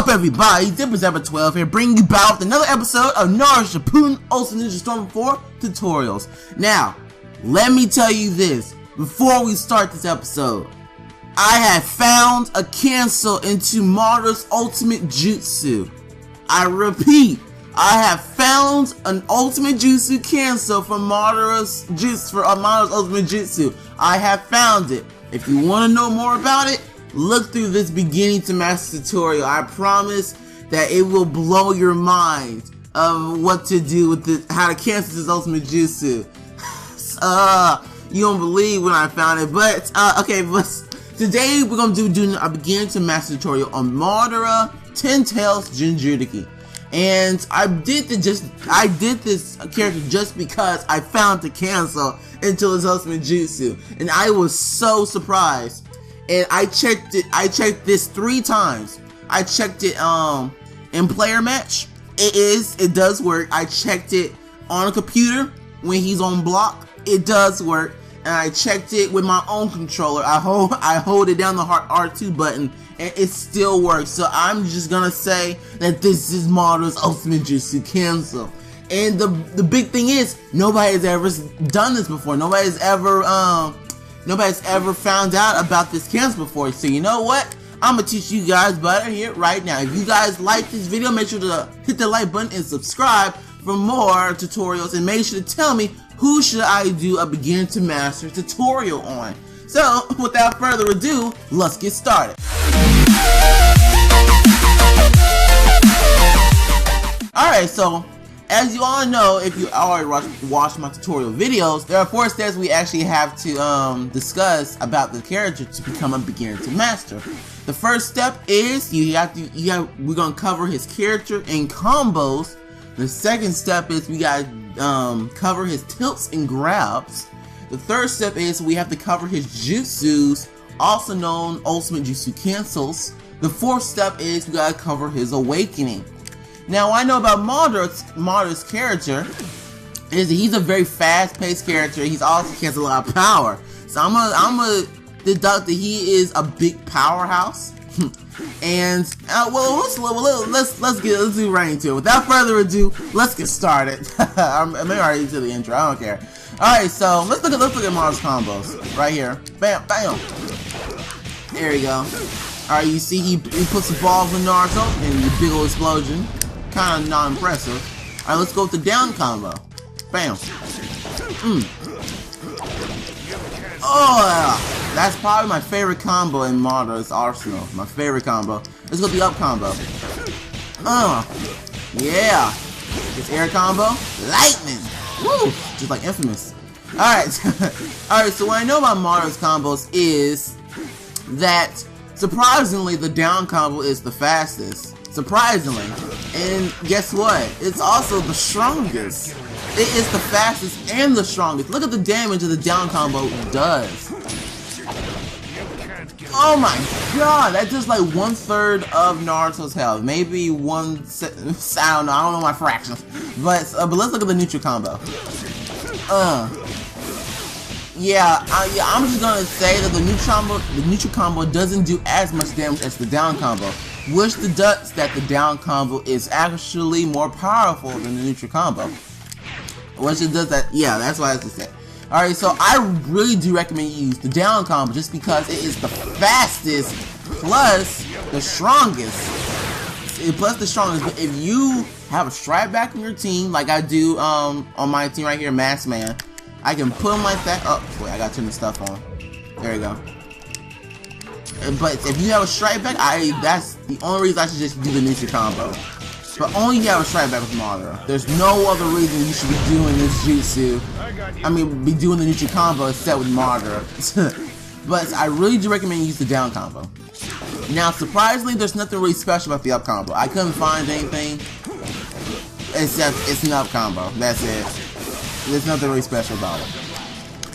everybody? Dippers ever 12 here, bringing you back with another episode of Naruto Shippuden Ultimate Ninja Storm 4 tutorials. Now, let me tell you this before we start this episode. I have found a cancel into Madara's ultimate jutsu. I repeat, I have found an ultimate jutsu cancel from Madara's ultimate jutsu. I have found it. If you want to know more about it, look through this beginning to master tutorial. I promise that it will blow your mind of what to do with this, how to cancel this ultimate jutsu. You don't believe when I found it, but okay. But today we're gonna do a beginning to master tutorial on Madara Ten Tails Jinchuuriki, and I did this character just because I found the cancel into his ultimate jutsu, and I was so surprised. And I checked this 3 times. I checked it in player match. It does work. I checked it on a computer when he's on block. It does work. And I checked it with my own controller. I hold it down the R2 button and it still works. So I'm just gonna say that this is Madara's ultimate jutsu cancel. And the big thing is, nobody has ever done this before. Nobody's ever found out about this cancel before. So you know what? I'm gonna teach you guys about it here right now. If you guys like this video, make sure to hit the like button and subscribe for more tutorials, and make sure to tell me who should I do a begin to master tutorial on. So without further ado, let's get started. Alright, so as you all know, if you already watched my tutorial videos, there are 4 steps we actually have to discuss about the character to become a beginner to master. The first step is we're gonna cover his character and combos. The second step is we gotta cover his tilts and grabs. The third step is we have to cover his jutsus, also known ultimate jutsu cancels. The fourth step is we gotta cover his awakening. Now, I know about Madara's character is that he's a very fast-paced character. He's also has a lot of power. So I'm gonna deduct that he is a big powerhouse. And let's get right into it. Without further ado, let's get started. Maybe already to the intro. I don't care. All right, so let's look at Madara's combos right here. Bam, bam. There you go. All right, you see he puts the balls in Naruto and the big old explosion. Kind of non-impressive. Alright, let's go with the down combo. Bam. Oh, yeah. That's probably my favorite combo in Madara's arsenal. My favorite combo. Let's go with the up combo. Yeah. This air combo. Lightning. Woo. Just like Infamous. Alright. Alright, so what I know about Madara's combos is that surprisingly the down combo is the fastest. Surprisingly. And guess what? It's also the strongest. It is the fastest and the strongest. Look at the damage that the down combo does. Oh my god, that's just like 1/3 of Naruto's health. Maybe I don't know my fractions. But let's look at the neutral combo. Yeah, I'm just gonna say that the neutral combo doesn't do as much damage as the down combo, which deducts that the down combo is actually more powerful than the neutral combo. Which it does that, yeah, that's what I have to say. Alright, so I really do recommend you use the down combo just because it is the fastest plus the strongest. But if you have a strike back on your team, like I do on my team right here, Masked Man, I can put him like that. Oh, wait, I gotta turn the stuff on. There you go. But if you have a strike back, that's the only reason I should just do the neutral combo. But only if you have a strike back with Madara. There's no other reason you should be doing this jutsu. I mean, be doing the neutral combo except with Madara. But I really do recommend you use the down combo. Now, surprisingly, there's nothing really special about the up combo. I couldn't find anything except it's an up combo. That's it. There's nothing really special about it.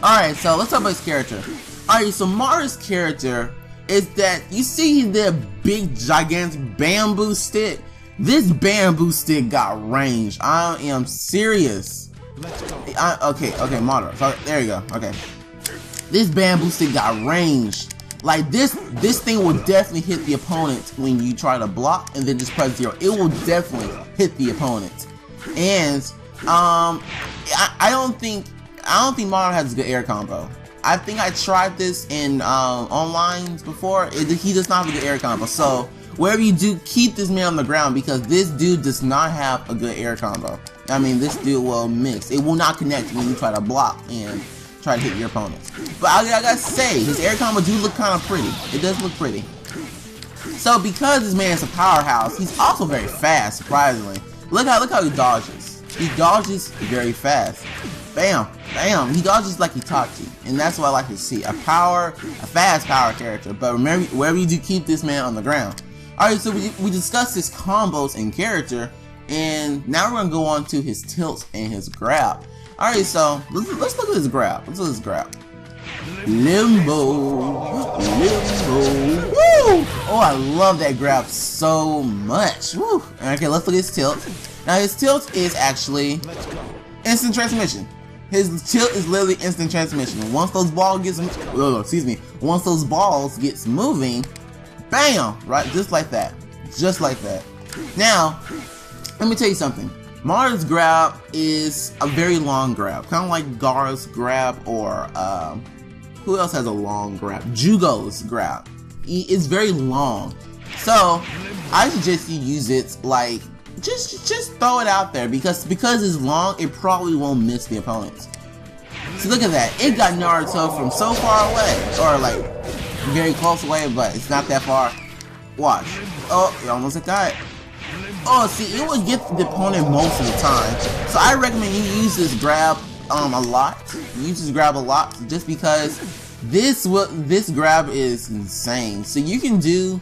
Alright, so let's talk about his character. Alright, so Madara's character is that, you see the big gigantic bamboo stick? This bamboo stick got range. I am serious. Okay, Madara. So, there you go. Okay. This bamboo stick got range. Like this thing will definitely hit the opponent when you try to block and then just press 0. It will definitely hit the opponent. And I don't think Madara has a good air combo. I think I tried this in online before. He does not have a good air combo. So wherever you do, keep this man on the ground because this dude does not have a good air combo. I mean, this dude will miss. It will not connect when you try to block and try to hit your opponents. But I gotta say, his air combo do look kind of pretty. It does look pretty. So because this man is a powerhouse, he's also very fast, surprisingly. Look how he dodges. He dodges very fast. Bam, bam. He dodges like Itachi, and that's what I like to see. A fast power character. But remember, wherever you do, keep this man on the ground. Alright, so we discussed his combos and character, and now we're gonna go on to his tilts and his grab. Alright, so let's look at his grab. Let's look at his grab. Limbo. Woo! Oh, I love that grab so much. Woo! Okay, let's look at his tilt. Now his tilt is actually instant transmission. His tilt is literally instant transmission. Once those balls gets moving, bam! Right, just like that. Just like that. Now, let me tell you something. Madara's grab is a very long grab, kind of like Gaara's grab, or who else has a long grab? Jugo's grab. It's very long, so I suggest you use it like just throw it out there because it's long. It probably won't miss the opponents. So look at that. It got Naruto from so far away, or like very close away, but it's not that far. Watch. Oh, you almost got it. Oh, see, it would get the opponent most of the time. So I recommend you use this grab a lot. Use this grab a lot just because this grab is insane. So you can do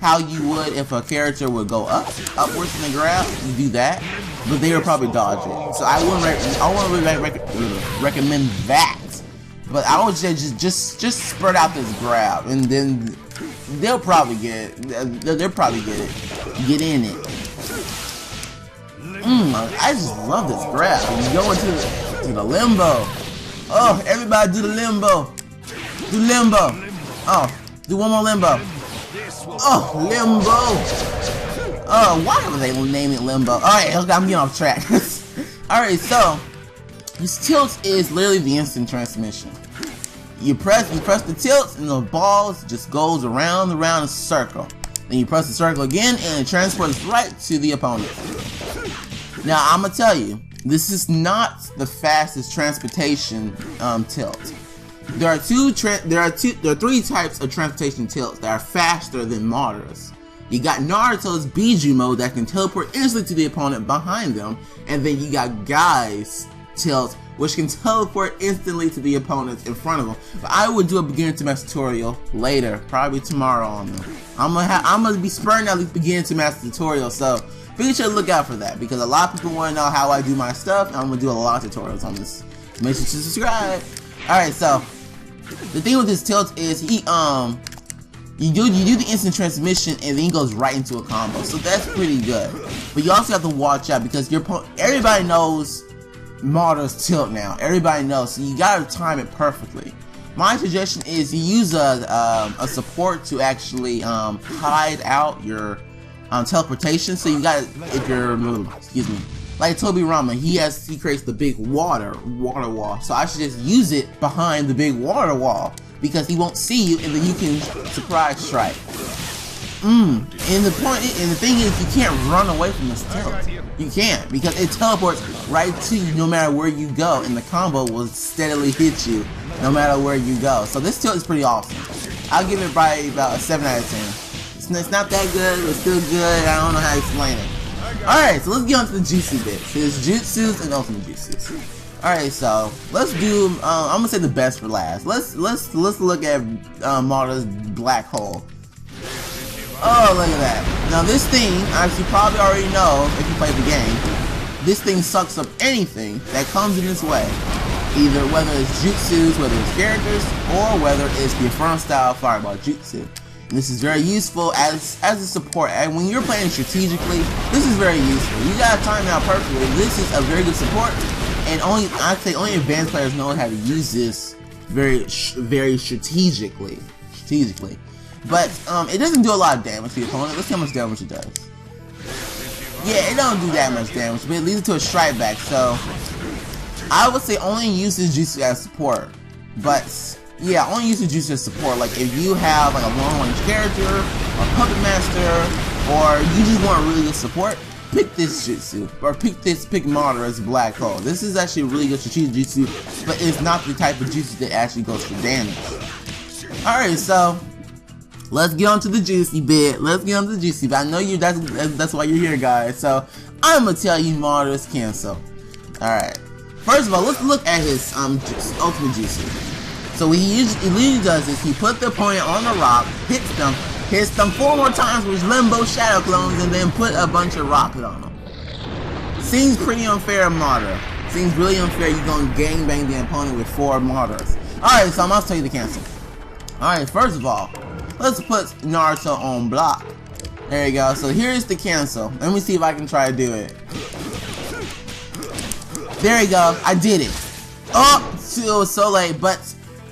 how you would if a character would go upwards in the grab. You do that, but they would probably dodge it. So I wouldn't recommend that. But I would say just spread out this grab, and then they'll probably get it. They'll probably get in it. I just love this grab. You go into the limbo. Oh, everybody do the limbo. Do limbo. Oh, do one more limbo. Oh, limbo. Oh, why would they name it limbo? Alright, I'm getting off track. Alright, so his tilt is literally the instant transmission. You press the tilt and the balls just goes around a circle. Then you press the circle again and it transports right to the opponent. Now I'm gonna tell you, this is not the fastest transportation tilt. There are three types of transportation tilts that are faster than Madara's. You got Naruto's Biju mode that can teleport instantly to the opponent behind them, and then you got Guy's tilt, which can teleport instantly to the opponents in front of them. But I would do a beginner to master tutorial later, probably tomorrow on them. I'm gonna be spurring out these beginner to master tutorials, so be sure to look out for that because a lot of people want to know how I do my stuff, and I'm gonna do a lot of tutorials on this. Make sure to subscribe. Alright, so the thing with this tilt is you do the instant transmission and then he goes right into a combo, so that's pretty good. But you also have to watch out because everybody knows Madara's tilt now. Everybody knows, so you gotta time it perfectly. My suggestion is you use a support to actually hide out your teleportation. So you got, if you're like Toby Rama, he creates the big water wall. So I should just use it behind the big water wall because he won't see you, and then you can surprise strike. And the thing is, you can't run away from this tilt. You can't, because it teleports right to you no matter where you go, and the combo will steadily hit you no matter where you go. So this tilt is pretty awesome. I'll give it probably about a 7 out of 10. It's not that good, but it's still good. I don't know how to explain it. Alright, so let's get on to the juicy bits. His jutsus and ultimate jutsus. Alright, so let's do I'm gonna say the best for last. Let's look at Madara's black hole. Oh, look at that. Now this thing, as you probably already know if you play the game, this thing sucks up anything that comes in its way. Either whether it's jutsus, whether it's characters, or whether it's the Inferno style fireball jutsu. And this is very useful as a support. And when you're playing strategically, this is very useful. You gotta time it out perfectly. This is a very good support, and I'd say only advanced players know how to use this very strategically. strategically. But it doesn't do a lot of damage to the opponent. Let's see how much damage it does. Yeah, it don't do that much damage, but it leads to a strike back. So I would say only use this Jutsu as support. But yeah, only use the Jutsu as support. Like if you have like a long range character, or puppet master, or you just want really good support, pick this Jutsu, or pick Madara as Black Hole. This is actually a really good strategic Jutsu, but it's not the type of Jutsu that actually goes for damage. Alright, so let's get on to the juicy bit. I know you. That's why you're here, guys. So I'm gonna tell you Madara's cancel. Alright. First of all, let's look at his ultimate Jutsu. So what he usually does is he put the opponent on the rock, hits them 4 more times with Limbo Shadow Clones, and then put a bunch of rockets on them. Seems pretty unfair, Madara. Seems really unfair. You're gonna gangbang the opponent with 4 Madaras. Alright, so I'm gonna tell you the cancel. Alright, first of all, let's put Naruto on block. There you go. So here's the cancel. Let me see if I can try to do it. There you go. I did it. Oh, it was so late. But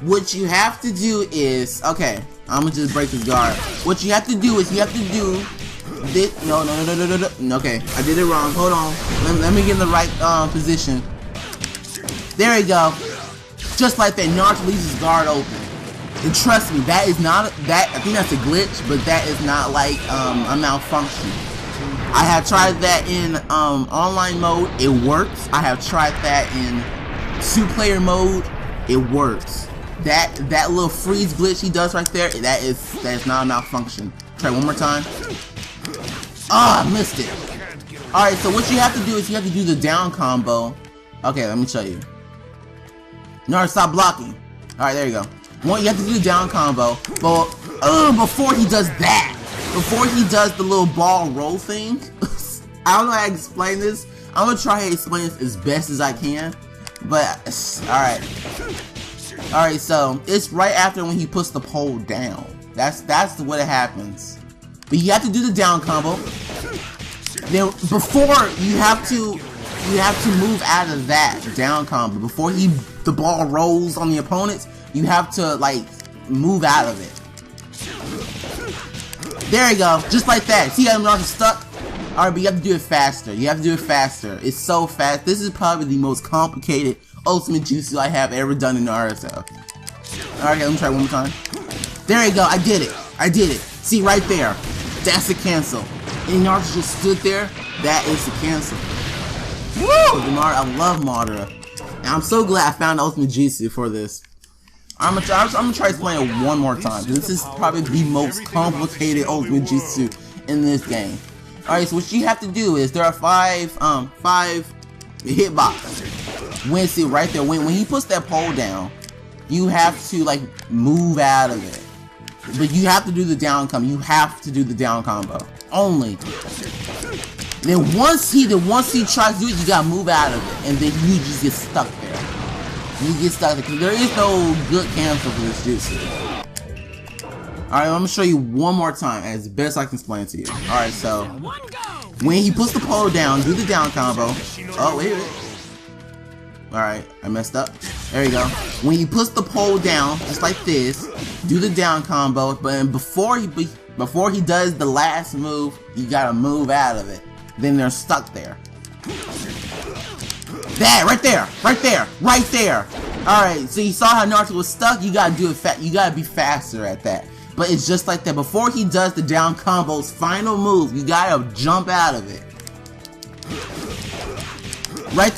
what you have to do is, okay, I'm gonna just break his guard. What you have to do is you have to do this. No. Okay, I did it wrong. Hold on. Let me get in the right position. There you go. Just like that, Naruto leaves his guard open. And trust me, that is not that. I think that's a glitch, but that is not like a malfunction. I have tried that in online mode. It works. I have tried that in 2-player mode. It works. That little freeze glitch he does right there, that is not a malfunction. Try one more time. Ah, I missed it. Alright, so what you have to do is you have to do the down combo. Okay, let me show you. No, stop blocking. Alright, there you go. You have to do the down combo, but before he does that, before he does the little ball roll thing, I don't know how to explain this. I'm gonna try to explain this as best as I can, but alright, so it's right after when he puts the pole down. That's what happens. But you have to do the down combo. Then before you have to move out of that down combo. Before the ball rolls on the opponents, you have to like move out of it. There you go, just like that. See how I'm not stuck? Alright, but you have to do it faster. It's so fast. This is probably the most complicated ultimate Jutsu I have ever done in Naruto. Alright, let me try one more time. There you go, I did it. See, right there. That's the cancel. And Naruto just stood there. That is the cancel. Woo! I love Madara. And I'm so glad I found the ultimate Jutsu for this. I'm gonna try to explain it one more time. This is probably the most complicated ultimate Jutsu in this game. Alright, so what you have to do is there are 5 hitboxes. When see right there, when he puts that pole down, you have to like move out of it. But you have to do the down combo. You have to do the down combo. Only. Then once he tries to do it, you gotta move out of it. And then you just get stuck there. You get stuck there. Because there is no good cancel for this Jutsu. Alright, I'm gonna show you one more time as best I can explain it to you. Alright, so when he puts the pole down, do the down combo. Oh, wait. Alright, I messed up. There you go. When he puts the pole down, just like this, do the down combo, but before he does the last move, you gotta move out of it. Then they're stuck there. That, right there. Alright, so you saw how Naruto was stuck, you gotta do it you gotta be faster at that. But it's just like that. Before he does the down combo's final move, you gotta jump out of it. Right,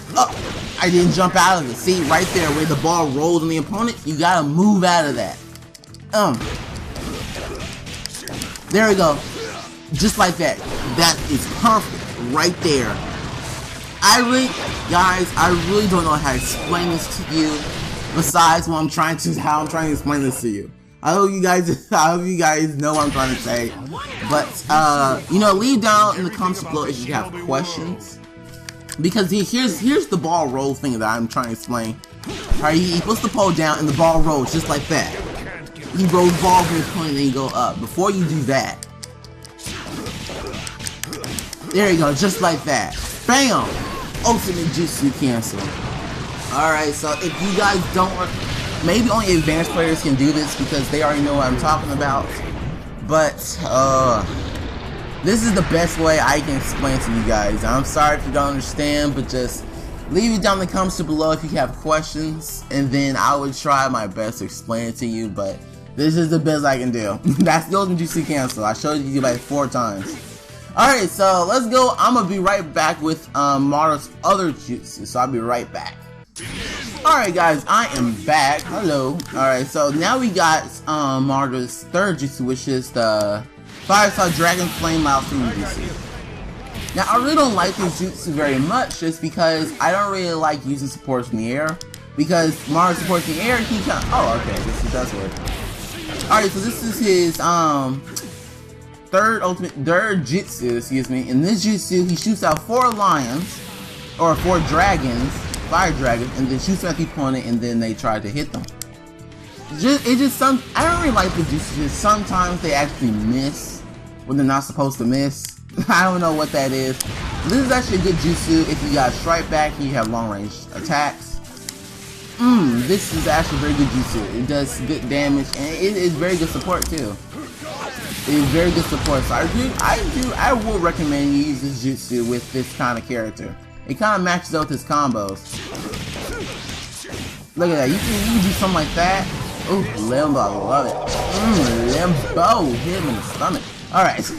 I didn't jump out of it. See, right there where the ball rolls on the opponent, you gotta move out of that. There we go. Just like that. That is perfect. Right there. Guys, I really don't know how to explain this to you. Besides how I'm trying to explain this to you. I hope you guys know what I'm trying to say. But you know, leave down in the comments below if you have questions. Because here's the ball roll thing that I'm trying to explain. Alright, he puts the pole down and the ball rolls just like that. He rolls ball from his point and then you go up. Before you do that, there you go, just like that. Bam! Ultimate Jutsu cancel. Alright, so if you guys don't Maybe only advanced players can do this because they already know what I'm talking about. But this is the best way I can explain to you guys. I'm sorry if you don't understand, but just leave it down in the comments below if you have questions, and then I would try my best to explain it to you. But this is the best I can do. That's the ultimate Jutsu cancel. I showed you like 4 times. Alright, so let's go. I'm gonna be right back with Madara's other jutsu, so I'll be right back. Alright guys, I am back. Hello. Alright, so now we got Madara's third jutsu, which is the 5-star Dragon Flame Laosu jutsu. Now I really don't like this jutsu very much, just because I don't really like using supports in the air. Because Madara supports in the air, he kinda, oh okay, this does work. Alright, so this is his third jutsu, excuse me. In this jutsu, he shoots out 4 lions, or 4 dragons, fire dragons, and then shoots at the opponent, and then they try to hit them. I don't really like the jutsu. Just sometimes they actually miss when they're not supposed to miss. I don't know what that is. This is actually a good jutsu if you got strike back and you have long range attacks. This is actually very good jutsu. It does good damage, and it is very good support too. It is very good support, so I will recommend you use this jutsu with this kind of character. It kind of matches up with his combos. Look at that, you can do something like that. Ooh, Limbo, I love it. Limbo, hit him in the stomach. Alright.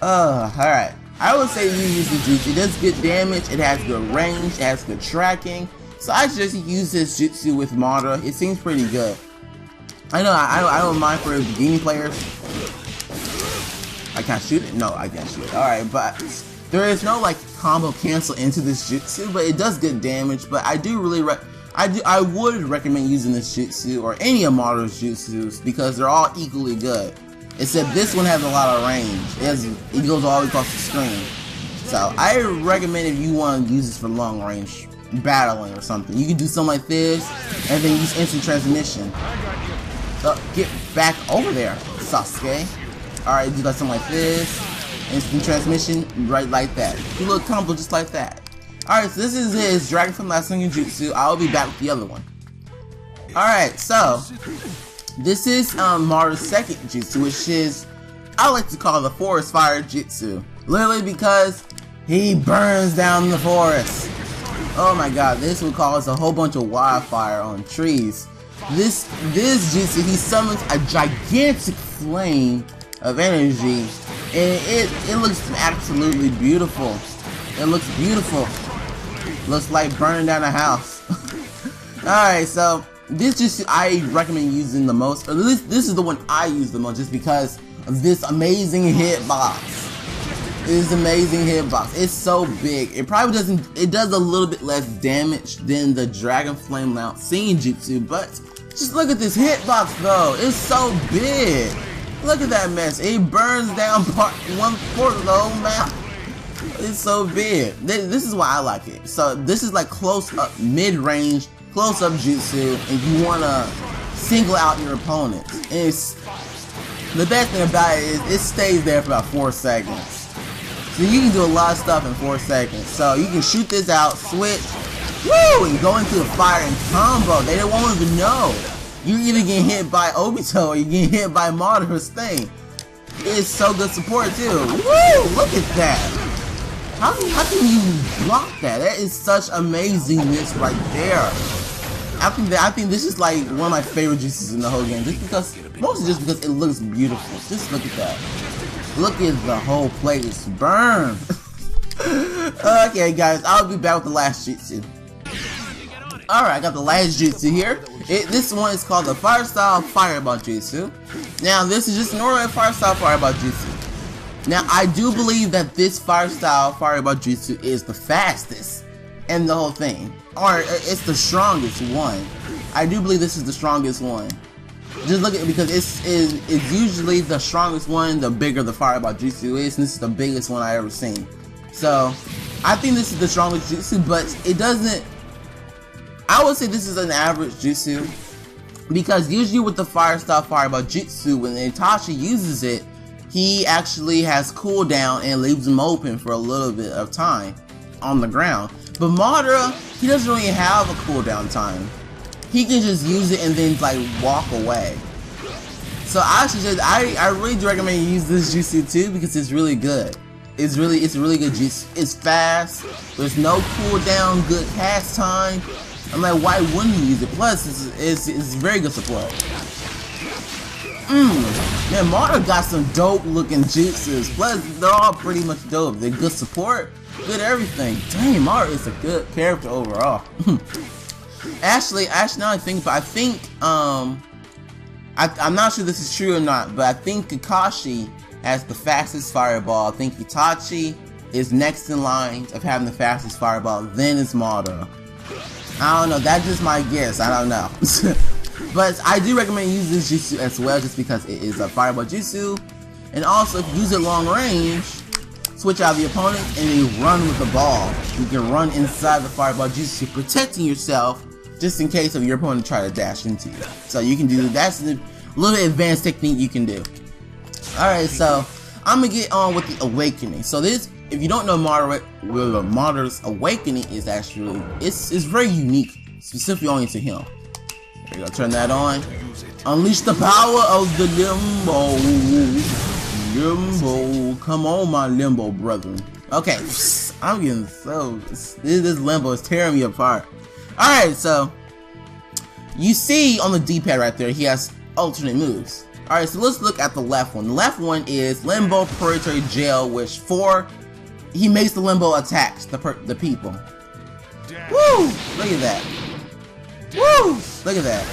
Alright. I would say you use the jutsu. It does good damage, it has good range, it has good tracking. So I suggest you use this jutsu with Madara. It seems pretty good. I know, I don't mind for beginning players. I can't shoot it? No, I can't shoot it. Alright, but there is no like combo cancel into this jutsu, but it does good damage. But I do really I would recommend using this jutsu or any of Madara's jutsus because they're all equally good. Except this one has a lot of range. It goes all the way across the screen. So I recommend if you want to use this for long range battling or something. You can do something like this and then use instant transmission. So get back over there, Sasuke. Alright, do like something like this. Instant transmission, right like that. Do a little combo just like that. Alright, so this is his Dragon Flame Laosu jutsu. I'll be back with the other one. Alright, so this is Madara's second jutsu, which is, I like to call the forest fire jutsu. Literally because he burns down the forest. Oh my god, this will cause a whole bunch of wildfire on trees. This jutsu, he summons a gigantic flame of energy, and it looks absolutely beautiful. It looks beautiful. Looks like burning down a house. Alright, so this jutsu I recommend using the most, or this is the one I use the most, just because of this amazing hitbox. This amazing hitbox. It's so big. It probably it does a little bit less damage than the Dragon Flame Laosu jutsu, but just look at this hitbox though. It's so big. Look at that mess. It burns down 1/4 of the whole map. It's so big. This is why I like it. So this is like close up, mid-range, close up jutsu, and you wanna single out your opponents. And the best thing about it is it stays there for about 4 seconds. So you can do a lot of stuff in 4 seconds. So you can shoot this out, switch, woo, and go into the fire and combo. They won't even know. You're either getting hit by Obito or you're getting hit by Madara's thing. It's so good support too. Woo! Look at that. How can you block that? That is such amazingness right there. I think this is like one of my favorite jutsus in the whole game. Mostly just because it looks beautiful. Just look at that. Look at the whole place burn. Okay guys, I'll be back with the last jutsu. Alright, I got the last jutsu here. This one is called the Fire Style Fireball Jutsu. Now this is just normal Fire Style Fireball Jutsu. Now I do believe that this Fire Style Fireball Jutsu is the fastest in the whole thing. Or it's the strongest one. I do believe this is the strongest one. Just look at it because it's usually the strongest one, the bigger the Fireball Jutsu is, and this is the biggest one I ever seen. So I think this is the strongest jutsu, but it doesn't. I would say this is an average jutsu because usually with the Fire Style Fireball Jutsu, when Itachi uses it, he actually has cooldown and leaves him open for a little bit of time on the ground. But Madara, he doesn't really have a cooldown time. he can just use it and then like walk away. So I really do recommend you use this jutsu too, because it's really good. It's really good jutsu. It's fast. There's no cooldown. Good cast time. I'm like, why wouldn't you use it? Plus, it's very good support. Man, Madara got some dope looking jutsus. Plus, they're all pretty much dope. They're good support, good everything. Dang, Madara is a good character overall. Actually, now I think, but I think, I'm not sure this is true or not, but I think Kakashi has the fastest fireball. I think Itachi is next in line of having the fastest fireball. Then it's Madara. I don't know. That's just my guess. I don't know. But I do recommend using this jutsu as well, just because it is a fireball jutsu. And also, if you use it long range, switch out the opponent and then run with the ball. You can run inside the fireball jutsu, protecting yourself just in case of your opponent try to dash into you. So you can do that. That's a little advanced technique you can do. Alright, so I'm gonna get on with the awakening. So this, if you don't know Madara's awakening is actually, it's very unique, specifically only to him. There you go, turn that on. Unleash the power of the limbo. Limbo, come on my limbo brethren. Okay, I'm getting so, this limbo is tearing me apart. Alright, so you see on the D-pad right there, he has alternate moves. Alright, so let's look at the left one. The left one is Limbo Purgatory Jail, which he makes the limbo attacks the people. Woo! Look at that. Woo! Look at that.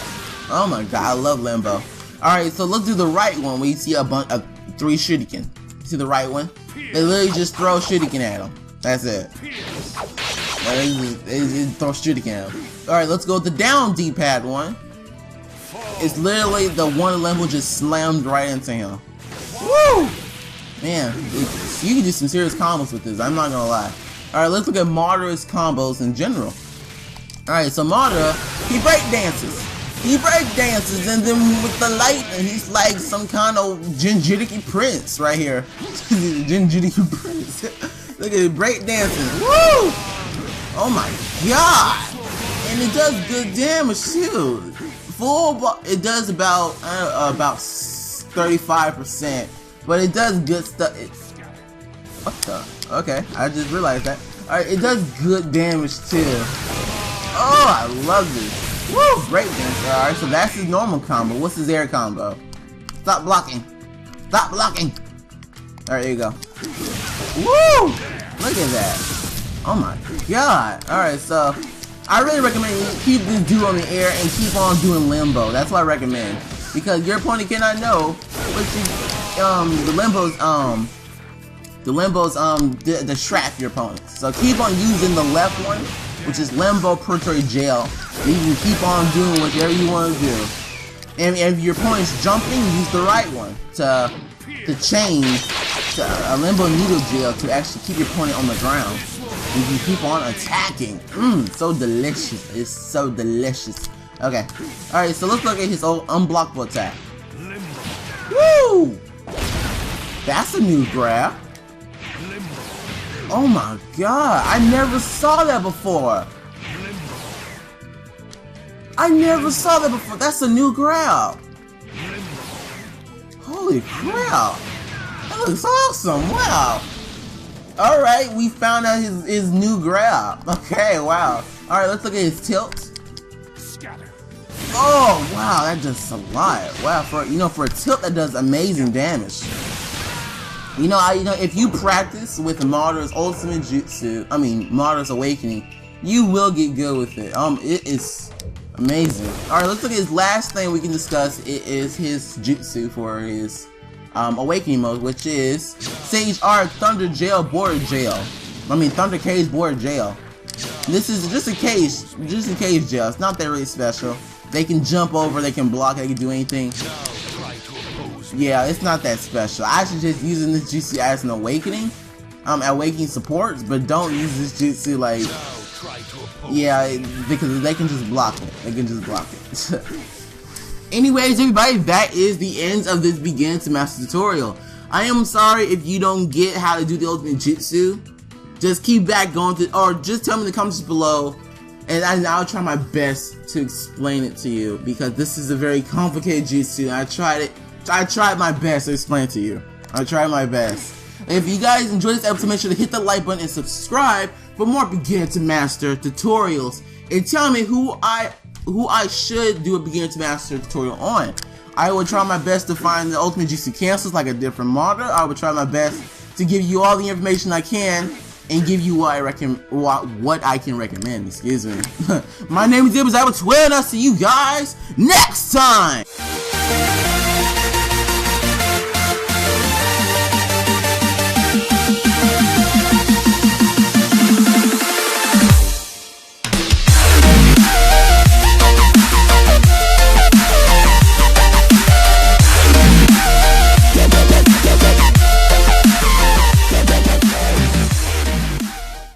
Oh my god, I love limbo. Alright, so let's do the right one where you see a bunch of 3 shuriken. You see the right one? They literally just throw shuriken at him. That's it. They throw shuriken at him. Alright, let's go with the down D-pad one. It's literally the one limbo just slammed right into him. Woo! Man, you can do some serious combos with this, I'm not gonna lie. Alright, let's look at Madara's combos in general. Alright, so Madara, he break dances. And then with the lightning, he's like some kind of Jinchuuriki prince right here. Jinchuuriki prince. Look at it, break dancing. Woo! Oh my god! And it does good damage too. It does about 35%, but it does good stuff. What the? Okay, I just realized that. Alright, it does good damage too. Oh, I love this. Woo! Break dance. Alright, so that's his normal combo. What's his air combo? Stop blocking. Stop blocking. Alright, there you go. Woo! Look at that. Oh my god. Alright, so I really recommend you keep this dude on the air and keep on doing limbo. That's what I recommend. Because your opponent cannot know what the limbos distract your opponent. So keep on using the left one, which is Limbo Purgatory Jail. You can keep on doing whatever you want to do. And if your opponent's jumping, use the right one to change to a Limbo Needle Jail to actually keep your opponent on the ground. You can keep on attacking. So delicious. It's so delicious. Okay. Alright, so let's look at his old unblockable attack. Woo! That's a new grab. Oh my god, I never saw that before. That's a new grab. Holy crap. That looks awesome. Wow. Alright, we found out his new grab. Okay, wow. Alright, let's look at his tilt. Oh wow, that does a lot. Wow, for a tilt that does amazing damage. If you practice with Madara's ultimate jutsu, Madara's awakening, you will get good with it. It is amazing. Alright, let's look at his last thing we can discuss. It is his jutsu for his awakening mode, which is Sage Art Thunder Jail Border Jail. Thunder Cage Border Jail. This is just a cage jail. It's not that really special. They can jump over, they can block, they can do anything. Yeah, it's not that special. I should just using this jutsu as an awakening. Awakening supports, but don't use this jutsu like, yeah, because they can just block it. Anyways, everybody, that is the end of this Begin to Master tutorial. I am sorry if you don't get how to do the ultimate jutsu. Just keep back going or just tell me in the comments below And I'll try my best to explain it to you, because this is a very complicated jutsu, and I tried my best to explain it to you. I tried my best. If you guys enjoyed this episode, make sure to hit the like button and subscribe for more beginner to master tutorials. And tell me who I should do a beginner to master tutorial on. I will try my best to find the ultimate jutsu cancels, like a different model. I will try my best to give you all the information I can and give you what I can recommend. Excuse me. My name is Madara Ten Tails, and I'll see you guys next time.